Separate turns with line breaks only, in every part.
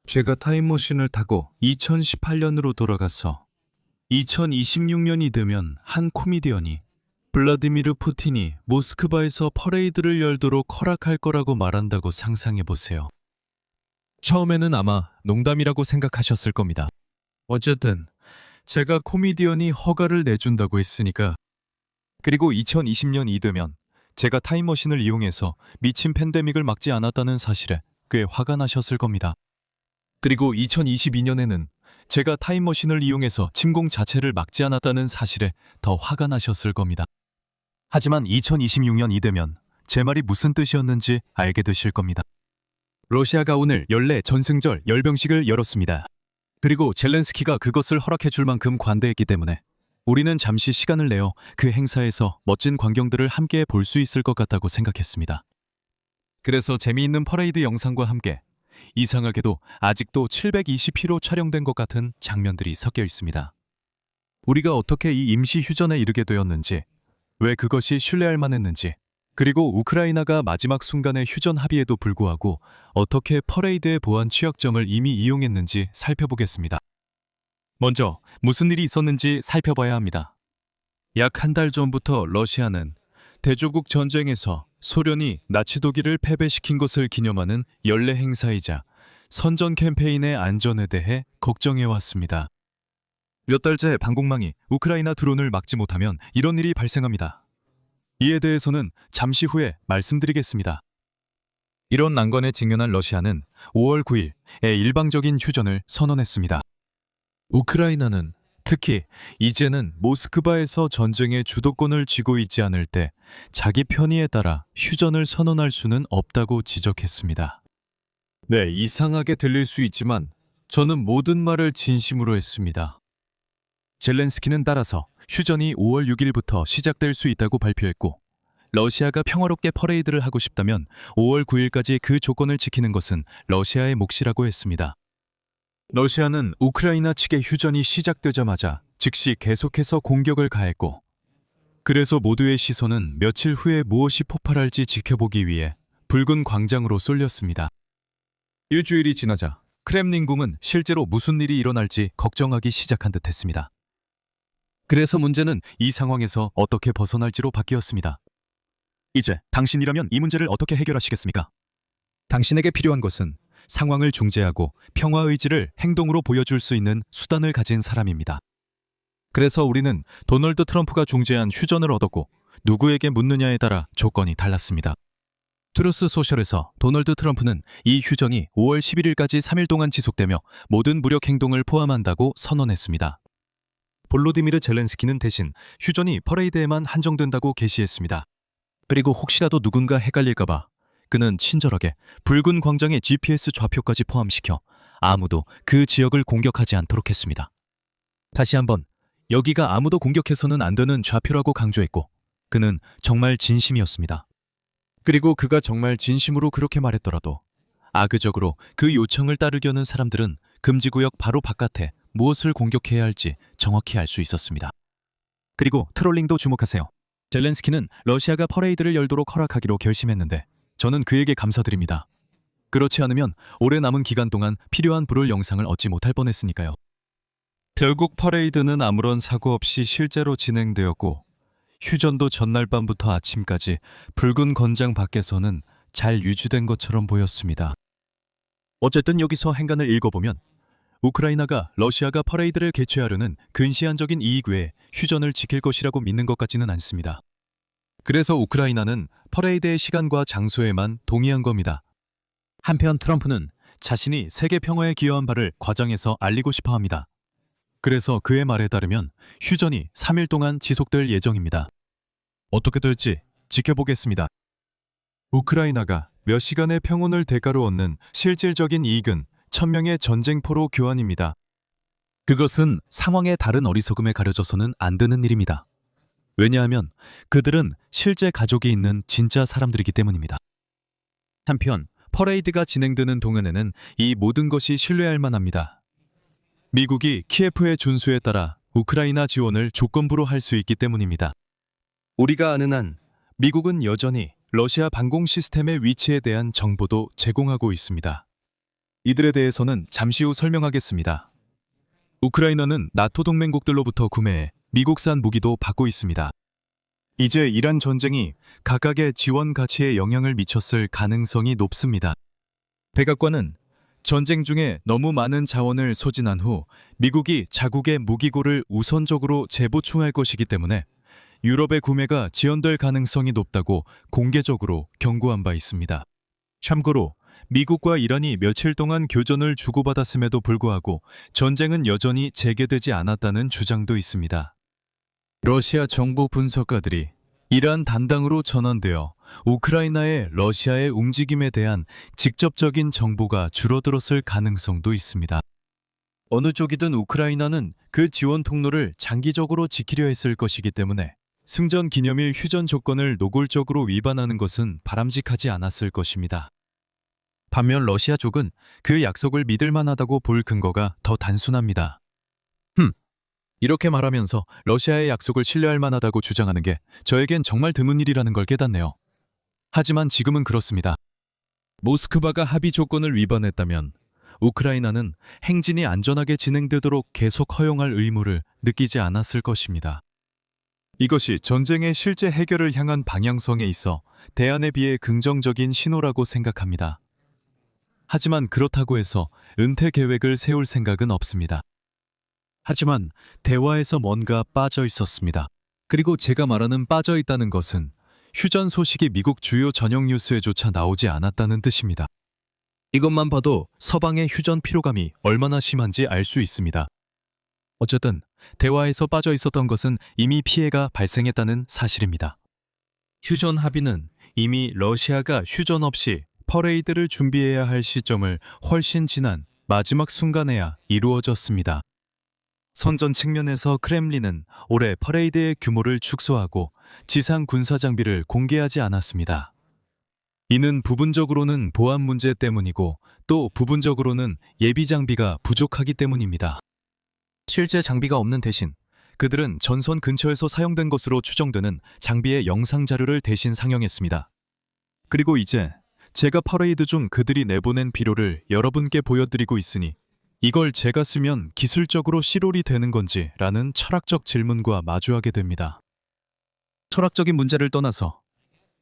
제가 타임머신을 타고 2018년으로 돌아가서 2026년이 되면 한 코미디언이 블라디미르 푸틴이 모스크바에서 퍼레이드를 열도록 허락할 거라고 말한다고 상상해 보세요. 처음에는 아마 농담이라고 생각하셨을 겁니다. 어쨌든 제가 코미디언이 허가를 내준다고 했으니까. 그리고 2020년이 되면 제가 타임머신을 이용해서 미친 팬데믹을 막지 않았다는 사실에 꽤 화가 나셨을 겁니다. 그리고 2022년에는 제가 타임머신을 이용해서 침공 자체를 막지 않았다는 사실에 더 화가 나셨을 겁니다. 하지만 2026년이 되면 제 말이 무슨 뜻이었는지 알게 되실 겁니다. 러시아가 오늘 연례 전승절 열병식을 열었습니다. 그리고 젤렌스키가 그것을 허락해 줄 만큼 관대했기 때문에 우리는 잠시 시간을 내어 그 행사에서 멋진 광경들을 함께 볼 수 있을 것 같다고 생각했습니다. 그래서 재미있는 퍼레이드 영상과 함께 이상하게도 아직도 720회로 촬영된 것 같은 장면들이 섞여 있습니다. 우리가 어떻게 이 임시 휴전에 이르게 되었는지, 왜 그것이 신뢰할 만했는지, 그리고 우크라이나가 마지막 순간의 휴전 합의에도 불구하고 어떻게 퍼레이드의 보안 취약점을 이미 이용했는지 살펴보겠습니다. 먼저 무슨 일이 있었는지 살펴봐야 합니다. 약 한 달 전부터 러시아는 대조국 전쟁에서 소련이 나치 독일을 패배시킨 것을 기념하는 연례 행사이자 선전 캠페인의 안전에 대해 걱정해왔습니다. 몇 달째 방공망이 우크라이나 드론을 막지 못하면 이런 일이 발생합니다. 이에 대해서는 잠시 후에 말씀드리겠습니다. 이런 난관에 직면한 러시아는 5월 9일에 일방적인 휴전을 선언했습니다. 우크라이나는 특히 이제는 모스크바에서 전쟁의 주도권을 쥐고 있지 않을 때 자기 편의에 따라 휴전을 선언할 수는 없다고 지적했습니다. 네, 이상하게 들릴 수 있지만 저는 모든 말을 진심으로 했습니다. 젤렌스키는 따라서 휴전이 5월 6일부터 시작될 수 있다고 발표했고, 러시아가 평화롭게 퍼레이드를 하고 싶다면 5월 9일까지 그 조건을 지키는 것은 러시아의 몫이라고 했습니다. 러시아는 우크라이나 측의 휴전이 시작되자마자 즉시 계속해서 공격을 가했고, 그래서 모두의 시선은 며칠 후에 무엇이 폭발할지 지켜보기 위해 붉은 광장으로 쏠렸습니다. 일주일이 지나자 크렘린궁은 실제로 무슨 일이 일어날지 걱정하기 시작한 듯했습니다. 그래서 문제는 이 상황에서 어떻게 벗어날지로 바뀌었습니다. 이제 당신이라면 이 문제를 어떻게 해결하시겠습니까? 당신에게 필요한 것은 상황을 중재하고 평화 의지를 행동으로 보여줄 수 있는 수단을 가진 사람입니다. 그래서 우리는 도널드 트럼프가 중재한 휴전을 얻었고, 누구에게 묻느냐에 따라 조건이 달랐습니다. 트루스 소셜에서 도널드 트럼프는 이 휴전이 5월 11일까지 3일 동안 지속되며 모든 무력 행동을 포함한다고 선언했습니다. 볼로디미르 젤렌스키는 대신 휴전이 퍼레이드에만 한정된다고 게시했습니다. 그리고 혹시라도 누군가 헷갈릴까봐 그는 친절하게 붉은 광장의 GPS 좌표까지 포함시켜 아무도 그 지역을 공격하지 않도록 했습니다. 다시 한번 여기가 아무도 공격해서는 안 되는 좌표라고 강조했고, 그는 정말 진심이었습니다. 그리고 그가 정말 진심으로 그렇게 말했더라도 악의적으로 그 요청을 따르려는 사람들은 금지구역 바로 바깥에 무엇을 공격해야 할지 정확히 알 수 있었습니다. 그리고 트롤링도 주목하세요. 젤렌스키는 러시아가 퍼레이드를 열도록 허락하기로 결심했는데 저는 그에게 감사드립니다. 그렇지 않으면 오래 남은 기간 동안 필요한 불을 영상을 얻지 못할 뻔했으니까요. 결국 퍼레이드는 아무런 사고 없이 실제로 진행되었고, 휴전도 전날 밤부터 아침까지 붉은 권장 밖에서는 잘 유지된 것처럼 보였습니다. 어쨌든 여기서 행간을 읽어보면 우크라이나가 러시아가 퍼레이드를 개최하려는 근시안적인 이익 외에 휴전을 지킬 것이라고 믿는 것 같지는 않습니다. 그래서 우크라이나는 퍼레이드의 시간과 장소에만 동의한 겁니다. 한편 트럼프는 자신이 세계 평화에 기여한 바를 과장해서 알리고 싶어 합니다. 그래서 그의 말에 따르면 휴전이 3일 동안 지속될 예정입니다. 어떻게 될지 지켜보겠습니다. 우크라이나가 몇 시간의 평온을 대가로 얻는 실질적인 이익은 1000명의 전쟁포로 교환입니다. 그것은 상황의 다른 어리석음에 가려져서는 안 되는 일입니다. 왜냐하면 그들은 실제 가족이 있는 진짜 사람들이기 때문입니다. 한편 퍼레이드가 진행되는 동안에는 이 모든 것이 신뢰할 만합니다. 미국이 키예프의 준수에 따라 우크라이나 지원을 조건부로 할 수 있기 때문입니다. 우리가 아는 한 미국은 여전히 러시아 방공 시스템의 위치에 대한 정보도 제공하고 있습니다. 이들에 대해서는 잠시 후 설명하겠습니다. 우크라이나는 나토 동맹국들로부터 구매해 미국산 무기도 받고 있습니다. 이제 이란 전쟁이 각각의 지원 가치에 영향을 미쳤을 가능성이 높습니다. 백악관은 전쟁 중에 너무 많은 자원을 소진한 후 미국이 자국의 무기고를 우선적으로 재보충할 것이기 때문에 유럽의 구매가 지연될 가능성이 높다고 공개적으로 경고한 바 있습니다. 참고로 미국과 이란이 며칠 동안 교전을 주고받았음에도 불구하고 전쟁은 여전히 재개되지 않았다는 주장도 있습니다. 러시아 정보 분석가들이 이란 단당으로 전환되어 우크라이나의 러시아의 움직임에 대한 직접적인 정보가 줄어들었을 가능성도 있습니다. 어느 쪽이든 우크라이나는 그 지원 통로를 장기적으로 지키려 했을 것이기 때문에 승전 기념일 휴전 조건을 노골적으로 위반하는 것은 바람직하지 않았을 것입니다. 반면 러시아 쪽은 그 약속을 믿을 만하다고 볼 근거가 더 단순합니다. 이렇게 말하면서 러시아의 약속을 신뢰할 만하다고 주장하는 게 저에겐 정말 드문 일이라는 걸 깨닫네요. 하지만 지금은 그렇습니다. 모스크바가 합의 조건을 위반했다면 우크라이나는 행진이 안전하게 진행되도록 계속 허용할 의무를 느끼지 않았을 것입니다. 이것이 전쟁의 실제 해결을 향한 방향성에 있어 대안에 비해 긍정적인 신호라고 생각합니다. 하지만 그렇다고 해서 은퇴 계획을 세울 생각은 없습니다. 하지만 대화에서 뭔가 빠져 있었습니다. 그리고 제가 말하는 빠져 있다는 것은 휴전 소식이 미국 주요 저녁 뉴스에조차 나오지 않았다는 뜻입니다. 이것만 봐도 서방의 휴전 피로감이 얼마나 심한지 알 수 있습니다. 어쨌든 대화에서 빠져 있었던 것은 이미 피해가 발생했다는 사실입니다. 휴전 합의는 이미 러시아가 휴전 없이 퍼레이드를 준비해야 할 시점을 훨씬 지난 마지막 순간에야 이루어졌습니다. 선전 측면에서 크렘린은 올해 퍼레이드의 규모를 축소하고 지상 군사 장비를 공개하지 않았습니다. 이는 부분적으로는 보안 문제 때문이고 또 부분적으로는 예비 장비가 부족하기 때문입니다. 실제 장비가 없는 대신 그들은 전선 근처에서 사용된 것으로 추정되는 장비의 영상 자료를 대신 상영했습니다. 그리고 이제 제가 퍼레이드 중 그들이 내보낸 비료를 여러분께 보여드리고 있으니 이걸 제가 쓰면 기술적으로 실올이 되는 건지 라는 철학적 질문과 마주하게 됩니다. 철학적인 문제를 떠나서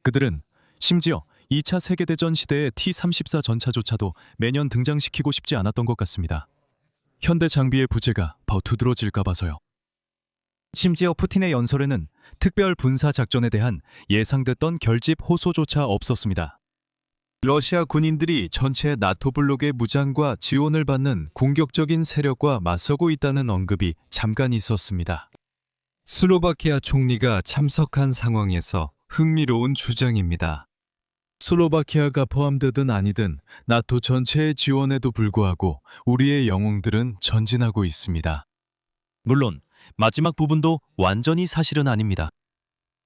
그들은 심지어 2차 세계대전 시대의 T-34 전차조차도 매년 등장시키고 싶지 않았던 것 같습니다. 현대 장비의 부재가 더 두드러질까 봐서요. 심지어 푸틴의 연설에는 특별 군사 작전에 대한 예상됐던 결집 호소조차 없었습니다. 러시아 군인들이 전체 나토 블록의 무장과 지원을 받는 공격적인 세력과 맞서고 있다는 언급이 잠깐 있었습니다. 슬로바키아 총리가 참석한 상황에서 흥미로운 주장입니다. 슬로바키아가 포함되든 아니든 나토 전체의 지원에도 불구하고 우리의 영웅들은 전진하고 있습니다. 물론 마지막 부분도 완전히 사실은 아닙니다.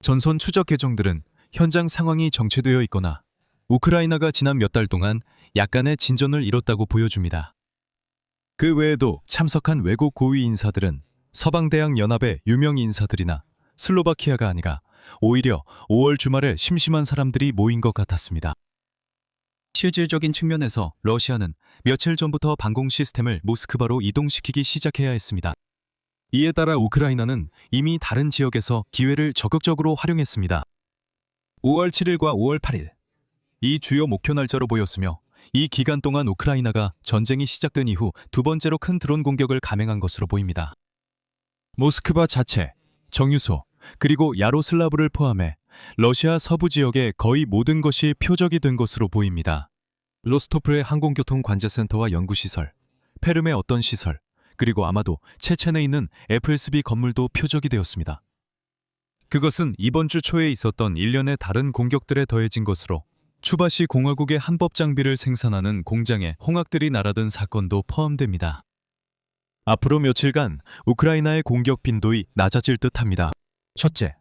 전선 추적 계정들은 현장 상황이 정체되어 있거나 우크라이나가 지난 몇 달 동안 약간의 진전을 이뤘다고 보여줍니다. 그 외에도 참석한 외국 고위 인사들은 서방대학연합의 유명 인사들이나 슬로바키아가 아니라 오히려 5월 주말에 심심한 사람들이 모인 것 같았습니다. 실질적인 측면에서 러시아는 며칠 전부터 방공 시스템을 모스크바로 이동시키기 시작해야 했습니다. 이에 따라 우크라이나는 이미 다른 지역에서 기회를 적극적으로 활용했습니다. 5월 7일과 5월 8일 이 주요 목표 날짜로 보였으며 이 기간 동안 우크라이나가 전쟁이 시작된 이후 두 번째로 큰 드론 공격을 감행한 것으로 보입니다. 모스크바 자체, 정유소, 그리고 야로슬라브를 포함해 러시아 서부 지역의 거의 모든 것이 표적이 된 것으로 보입니다. 로스토프의 항공교통 관제센터와 연구시설, 페름의 어떤 시설, 그리고 아마도 체첸에 있는 FSB 건물도 표적이 되었습니다. 그것은 이번 주 초에 있었던 일련의 다른 공격들에 더해진 것으로 추바시 공화국의 한법 장비를 생산하는 공장에 홍학들이 날아든 사건도 포함됩니다. 앞으로 며칠간 우크라이나의 공격 빈도이 낮아질 듯합니다. 첫째,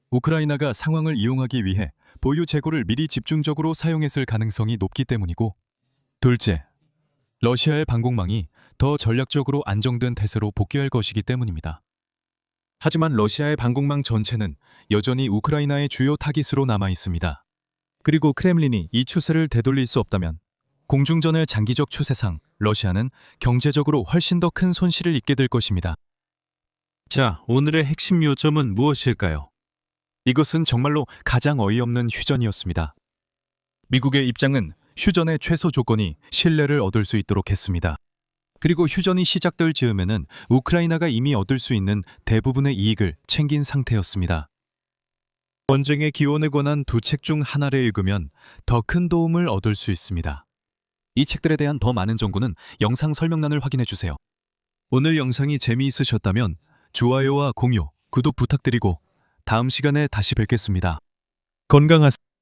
우크라이나가 상황을 이용하기 위해 보유 재고를 미리 집중적으로 사용했을 가능성이 높기 때문이고, 둘째, 러시아의 방공망이 더 전략적으로 안정된 태세로 복귀할 것이기 때문입니다. 하지만 러시아의 방공망 전체는 여전히 우크라이나의 주요 타깃으로 남아 있습니다. 그리고 크렘린이 이 추세를 되돌릴 수 없다면 공중전의 장기적 추세상 러시아는 경제적으로 훨씬 더 큰 손실을 입게 될 것입니다. 자, 오늘의 핵심 요점은 무엇일까요? 이것은 정말로 가장 어이없는 휴전이었습니다. 미국의 입장은 휴전의 최소 조건이 신뢰를 얻을 수 있도록 했습니다. 그리고 휴전이 시작될 즈음에는 우크라이나가 이미 얻을 수 있는 대부분의 이익을 챙긴 상태였습니다. 전쟁의 기원에 관한 두 책 중 하나를 읽으면 더 큰 도움을 얻을 수 있습니다. 이 책들에 대한 더 많은 정보는 영상 설명란을 확인해 주세요. 오늘 영상이 재미있으셨다면 좋아요와 공유, 구독 부탁드리고 다음 시간에 다시 뵙겠습니다. 건강하세요.